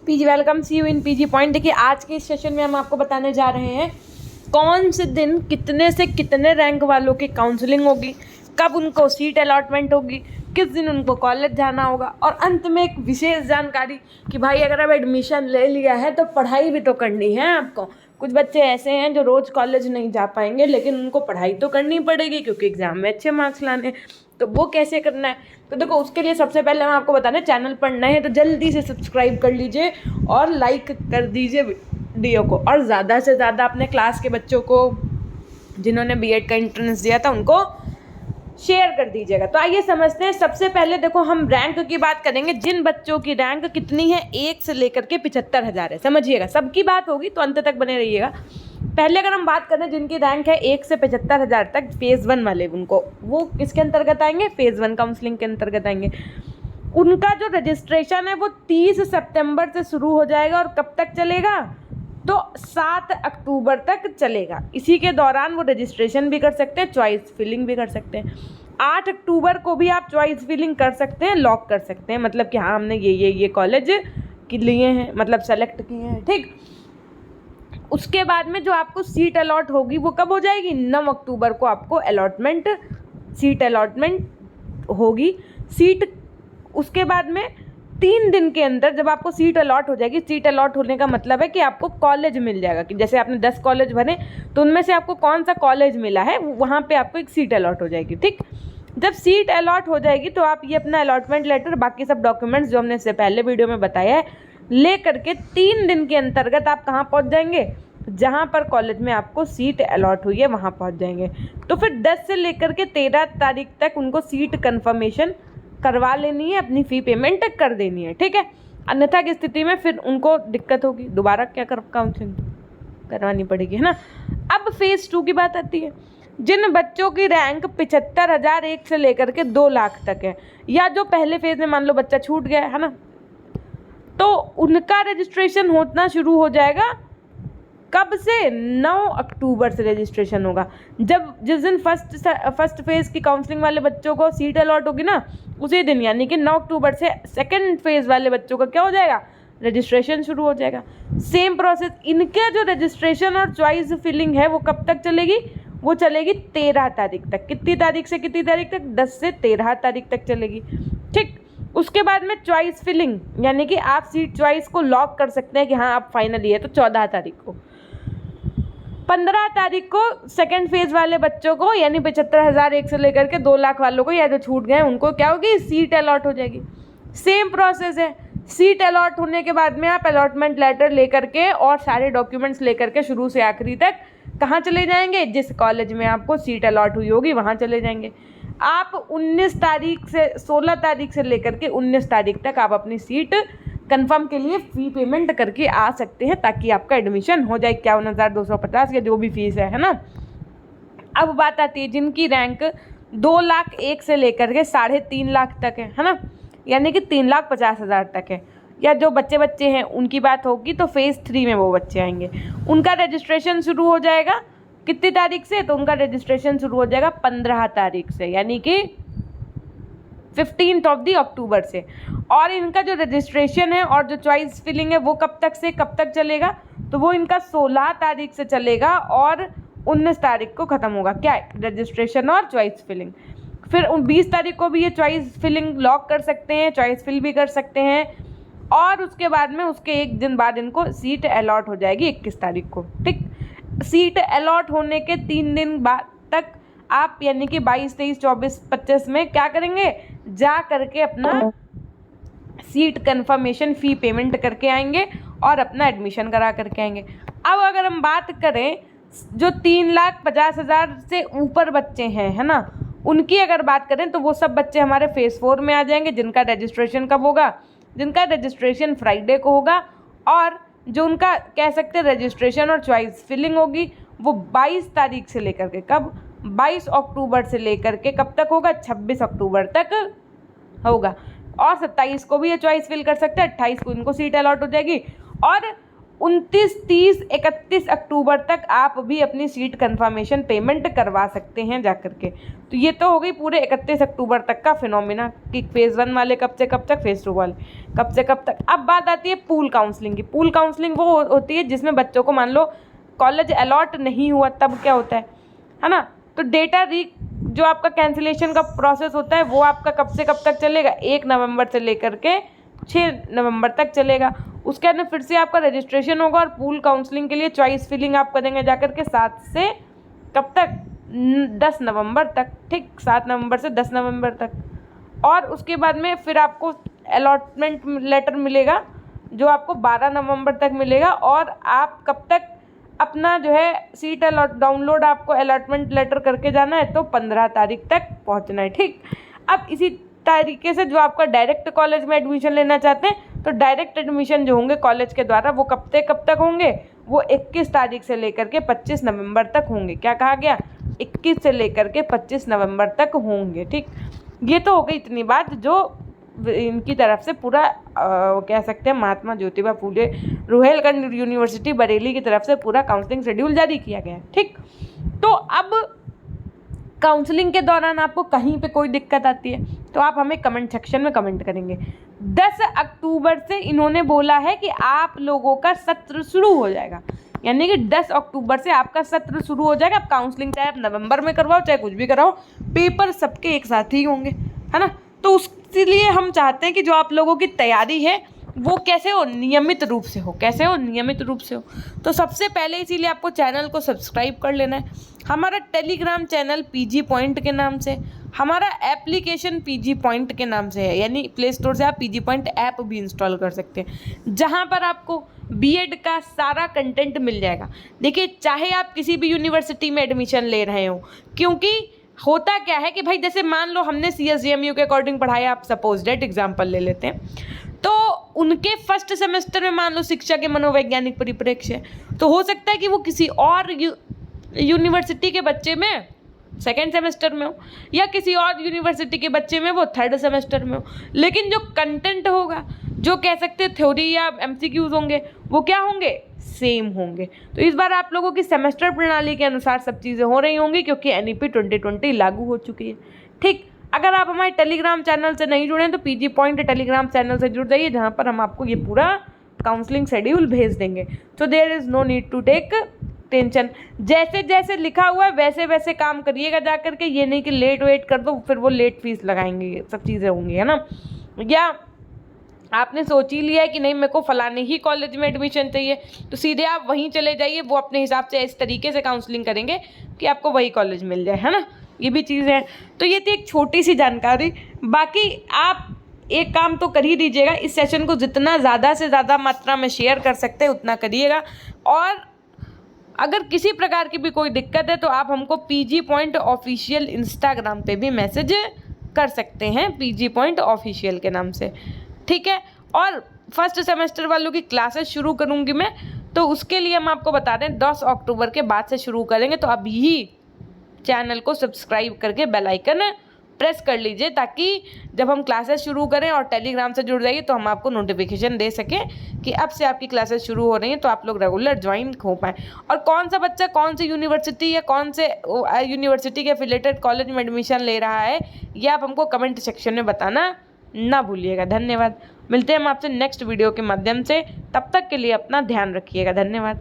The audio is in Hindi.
PG welcome see you in PG point. देखिए आज के इस सेशन में हम आपको बताने जा रहे हैं कौन से दिन कितने से कितने रैंक वालों की काउंसलिंग होगी, कब उनको सीट अलॉटमेंट होगी, किस दिन उनको कॉलेज जाना होगा, और अंत में एक विशेष जानकारी कि भाई अगर अब एडमिशन ले लिया है तो पढ़ाई भी तो करनी है आपको। कुछ बच्चे ऐसे हैं जो रोज़ कॉलेज नहीं जा पाएंगे, लेकिन उनको पढ़ाई तो करनी पड़ेगी क्योंकि एग्ज़ाम में अच्छे मार्क्स लाने। तो वो कैसे करना है, तो देखो उसके लिए सबसे पहले हम आपको बताना है, चैनल पर नए हैं तो जल्दी से सब्सक्राइब कर लीजिए और लाइक कर दीजिए वीडियो को, और ज़्यादा से ज़्यादा अपने क्लास के बच्चों को जिन्होंने बीएड का एंट्रेंस दिया था उनको शेयर कर दीजिएगा। तो आइए समझते हैं। सबसे पहले देखो हम रैंक की बात करेंगे, जिन बच्चों की रैंक कितनी है 1 से लेकर के 75,000 है। समझिएगा, सबकी बात होगी तो अंत तक बने रहिएगा। पहले अगर हम बात करें जिनकी रैंक है 1 से 75,000 तक, फेज़ 1 वाले, उनको वो किसके अंतर्गत आएंगे, फेज़ 1 काउंसलिंग के अंतर्गत आएंगे। उनका जो रजिस्ट्रेशन है वो 30 सितंबर से शुरू हो जाएगा और कब तक चलेगा, तो 7 अक्टूबर तक चलेगा। इसी के दौरान वो रजिस्ट्रेशन भी कर सकते हैं, चॉइस फिलिंग भी कर सकते हैं। 8 अक्टूबर को भी आप चॉइस फिलिंग कर सकते हैं, लॉक कर सकते हैं, मतलब कि हाँ हमने ये कॉलेज के लिए हैं, मतलब सेलेक्ट किए हैं, ठीक। उसके बाद में जो आपको सीट अलॉट होगी वो कब हो जाएगी, 9 अक्टूबर को आपको सीट अलॉटमेंट होगी। सीट उसके बाद में 3 दिन के अंदर जब आपको सीट अलॉट हो जाएगी, सीट अलॉट होने का मतलब है कि आपको कॉलेज मिल जाएगा, कि जैसे आपने 10 कॉलेज भरे तो उनमें से आपको कौन सा कॉलेज मिला है वहाँ पे आपको एक सीट अलॉट हो जाएगी, ठीक। जब सीट अलॉट हो जाएगी तो आप ये अपना अलॉटमेंट लेटर, बाकी सब डॉक्यूमेंट्स जो हमने इससे पहले वीडियो में बताया है, ले करके 3 दिन के अंतर्गत आप कहाँ पहुँच जाएंगे, जहाँ पर कॉलेज में आपको सीट अलॉट हुई है वहाँ पहुँच जाएंगे। तो फिर 10 से लेकर के 13 तारीख तक उनको सीट कन्फर्मेशन करवा लेनी है, अपनी फ़ी पेमेंट कर देनी है, ठीक है। अन्यथा की स्थिति में फिर उनको दिक्कत होगी, दोबारा क्या काउंसलिंग करवानी पड़ेगी, है ना। अब फेज़ 2 की बात आती है। जिन बच्चों की रैंक 75,000 1 से लेकर के 2 लाख तक है, या जो पहले फेज़ में मान लो बच्चा छूट गया है ना, तो उनका रजिस्ट्रेशन होना शुरू हो जाएगा कब से, 9 अक्टूबर से रजिस्ट्रेशन होगा। जिस दिन फर्स्ट फेज़ की काउंसलिंग वाले बच्चों को सीट अलॉट होगी ना, उसी दिन यानी कि 9 अक्टूबर से सेकंड फेज़ वाले बच्चों का क्या हो जाएगा, रजिस्ट्रेशन शुरू हो जाएगा। सेम प्रोसेस, इनके जो रजिस्ट्रेशन और चॉइस फिलिंग है वो कब तक चलेगी, वो चलेगी 13 तारीख तक। कितनी तारीख से कितनी तारीख तक, 10 से 13 तारीख तक चलेगी, ठीक। उसके बाद में चॉइस फिलिंग, यानी कि आप सीट चॉइस को लॉक कर सकते हैं कि हाँ आप फाइनली है, तो 14 तारीख को। 15 तारीख को सेकेंड फेज़ वाले बच्चों को, यानी 75,000 1 से लेकर के 2 लाख वालों को, या जो छूट गए उनको क्या होगी, सीट अलॉट हो जाएगी। सेम प्रोसेस है। सीट अलॉट होने के बाद में आप अलॉटमेंट लेटर लेकर के और सारे डॉक्यूमेंट्स लेकर के शुरू से आखिरी तक कहाँ चले जाएंगे, जिस कॉलेज में आपको सीट अलॉट हुई होगी वहाँ चले जाएंगे। आप 16 तारीख से लेकर के 19 तारीख तक आप अपनी सीट कंफर्म के लिए फ़ी पेमेंट करके आ सकते हैं, ताकि आपका एडमिशन हो जाए 51,250 या जो भी फीस है ना। अब बात आती है जिनकी रैंक 2 लाख 1 से लेकर के 3.5 लाख तक है ना, यानी कि 3,50,000 तक है, या जो बच्चे हैं उनकी बात होगी तो फेज़ 3 में वो बच्चे आएंगे। उनका रजिस्ट्रेशन शुरू हो जाएगा कितनी तारीख से, तो उनका रजिस्ट्रेशन शुरू हो जाएगा 15 तारीख से, यानी कि 15 अक्टूबर से। और इनका जो रजिस्ट्रेशन है और जो चॉइस फिलिंग है वो कब तक से कब तक चलेगा, तो वो इनका 16 तारीख से चलेगा और 19 तारीख को ख़त्म होगा, क्या है, रजिस्ट्रेशन और चॉइस फिलिंग। फिर 20 तारीख को भी ये चॉइस फिलिंग लॉक कर सकते हैं, चॉइस फिल भी कर सकते हैं, और उसके बाद में उसके 1 दिन बाद इनको सीट अलॉट हो जाएगी 21 तारीख को, ठीक। सीट अलॉट होने के 3 दिन बाद तक आप, यानी कि 22, 23, 24, 25 में क्या करेंगे, जा करके अपना सीट कंफर्मेशन फ़ी पेमेंट करके आएंगे और अपना एडमिशन करा करके आएंगे। अब अगर हम बात करें जो 3,50,000 से ऊपर बच्चे हैं, है ना, उनकी अगर बात करें तो वो सब बच्चे हमारे फेज़ 4 में आ जाएंगे, जिनका रजिस्ट्रेशन कब होगा, जिनका रजिस्ट्रेशन फ्राइडे को होगा, और जो उनका कह सकते हैं रजिस्ट्रेशन और चॉइस फिलिंग होगी वो 22 तारीख से लेकर के, कब, 22 अक्टूबर से लेकर के कब तक होगा, 26 अक्टूबर तक होगा। और 27 को भी ये चॉइस फिल कर सकते हैं, 28 को इनको सीट अलॉट हो जाएगी, और 29, 30, 31 अक्टूबर तक आप भी अपनी सीट कंफर्मेशन पेमेंट करवा सकते हैं जा करके। तो ये तो हो गई पूरे 31 अक्टूबर तक का फिनोमिना कि फेज़ 1 वाले कब से कब तक, फेज़ 2 वाले कब से कब तक। अब बात आती है पूल काउंसलिंग की। पूल काउंसलिंग वो होती है जिसमें बच्चों को मान लो कॉलेज अलॉट नहीं हुआ तब क्या होता है ना। तो डेटा जो आपका कैंसिलेशन का प्रोसेस होता है वो आपका कब से कब तक चलेगा, 1 नवंबर से लेकर के 6 नवंबर तक चलेगा। उसके बाद में फिर से आपका रजिस्ट्रेशन होगा और पूल काउंसलिंग के लिए चॉइस फिलिंग आप करेंगे जाकर के 7 से कब तक, 10 नवंबर तक। ठीक, 7 नवंबर से 10 नवंबर तक। और उसके बाद में फिर आपको अलॉटमेंट लेटर मिलेगा जो आपको 12 नवंबर तक मिलेगा। और आप कब तक अपना जो है सीट डाउनलोड आपको अलॉटमेंट लेटर करके जाना है, तो 15 तारीख तक पहुंचना है। ठीक, अब इसी तरीके से जो आपका डायरेक्ट कॉलेज में एडमिशन लेना चाहते हैं, तो डायरेक्ट एडमिशन जो होंगे कॉलेज के द्वारा वो कब तक होंगे, वो 21 तारीख से लेकर के 25 नवंबर तक होंगे। क्या कहा गया, 21 से लेकर के 25 नवंबर तक होंगे। ठीक, ये तो हो गई इतनी बात जो इनकी तरफ से पूरा कह सकते हैं महात्मा ज्योतिबा फूले रुहेलखंड यूनिवर्सिटी बरेली की तरफ से पूरा काउंसलिंग शेड्यूल जारी किया गया है। ठीक, तो अब काउंसलिंग के दौरान आपको कहीं पे कोई दिक्कत आती है तो आप हमें कमेंट सेक्शन में कमेंट करेंगे। 10 अक्टूबर से इन्होंने बोला है कि आप लोगों का सत्र शुरू हो जाएगा, यानी कि 10 अक्टूबर से आपका सत्र शुरू हो जाएगा। आप काउंसलिंग चाहे आप नवंबर में करवाओ चाहे कुछ भी कराओ, पेपर सबके एक साथ ही होंगे, है ना। तो उसके लिए हम चाहते हैं कि जो आप लोगों की तैयारी है वो कैसे हो, नियमित रूप से हो। कैसे हो, नियमित रूप से हो। तो सबसे पहले इसीलिए आपको चैनल को सब्सक्राइब कर लेना है। हमारा टेलीग्राम चैनल पीजी पॉइंट के नाम से, हमारा एप्लीकेशन पीजी पॉइंट के नाम से है, यानी प्ले स्टोर से आप पीजी पॉइंट ऐप भी इंस्टॉल कर सकते हैं, जहां पर आपको बीएड का सारा कंटेंट मिल जाएगा। देखिए, चाहे आप किसी भी यूनिवर्सिटी में एडमिशन ले रहे हो, क्योंकि होता क्या है कि भाई जैसे मान लो हमने CSJMU के अकॉर्डिंग पढ़ाया, आप सपोज डेट एग्जाम्पल ले लेते हैं, तो उनके फर्स्ट सेमेस्टर में मान लो शिक्षा के मनोवैज्ञानिक परिप्रेक्ष्य, तो हो सकता है कि वो किसी और यूनिवर्सिटी के बच्चे में सेकेंड सेमेस्टर में हो, या किसी और यूनिवर्सिटी के बच्चे में वो थर्ड सेमेस्टर में हो, लेकिन जो कंटेंट होगा, जो कह सकते हैं थ्योरी या MCQs होंगे, वो क्या होंगे, सेम होंगे। तो इस बार आप लोगों की सेमेस्टर प्रणाली के अनुसार सब चीज़ें हो रही होंगी, क्योंकि NEP 2020 लागू हो चुकी है। ठीक, अगर आप हमारे टेलीग्राम चैनल से नहीं जुड़े हैं तो पीजी पॉइंट टेलीग्राम चैनल से जुड़ जाइए, जहाँ पर हम आपको ये पूरा काउंसलिंग शेड्यूल भेज देंगे। So there is no need to take tension. जैसे जैसे लिखा हुआ है वैसे वैसे काम करिएगा जा करके, ये नहीं कि लेट वेट कर दो फिर वो लेट फीस लगाएंगे, सब चीज़ें होंगी, है ना। या आपने सोच ही लिया है कि नहीं मेरे को फलाने ही कॉलेज में एडमिशन चाहिए, तो सीधे आप वहीं चले जाइए, वो अपने हिसाब से इस तरीके से काउंसलिंग करेंगे कि आपको वही कॉलेज मिल जाए, है ना। ये भी चीज़ है। तो ये थी एक छोटी सी जानकारी। बाकी आप एक काम तो कर ही दीजिएगा, इस सेशन को जितना ज़्यादा से ज़्यादा मात्रा में शेयर कर सकते हैं उतना करिएगा। और अगर किसी प्रकार की भी कोई दिक्कत है तो आप हमको पीजी पॉइंट ऑफिशियल इंस्टाग्राम पे भी मैसेज कर सकते हैं, पीजी पॉइंट ऑफिशियल के नाम से। ठीक है, और फर्स्ट सेमेस्टर वालों की क्लासेस शुरू करूँगी मैं, तो उसके लिए हम आपको बता दें 10 अक्टूबर के बाद से शुरू करेंगे। तो अभी ही चैनल को सब्सक्राइब करके बेल आइकन प्रेस कर लीजिए, ताकि जब हम क्लासेस शुरू करें और टेलीग्राम से जुड़ जाइए तो हम आपको नोटिफिकेशन दे सकें कि अब से आपकी क्लासेस शुरू हो रही हैं, तो आप लोग रेगुलर ज्वाइन हो पाएँ। और कौन सा बच्चा कौन सी यूनिवर्सिटी या कौन से यूनिवर्सिटी के एफिलिएटेड कॉलेज में एडमिशन ले रहा है, ये आप हमको कमेंट सेक्शन में बताना ना भूलिएगा। धन्यवाद। मिलते हैं हम आपसे नेक्स्ट वीडियो के माध्यम से, तब तक के लिए अपना ध्यान रखिएगा। धन्यवाद।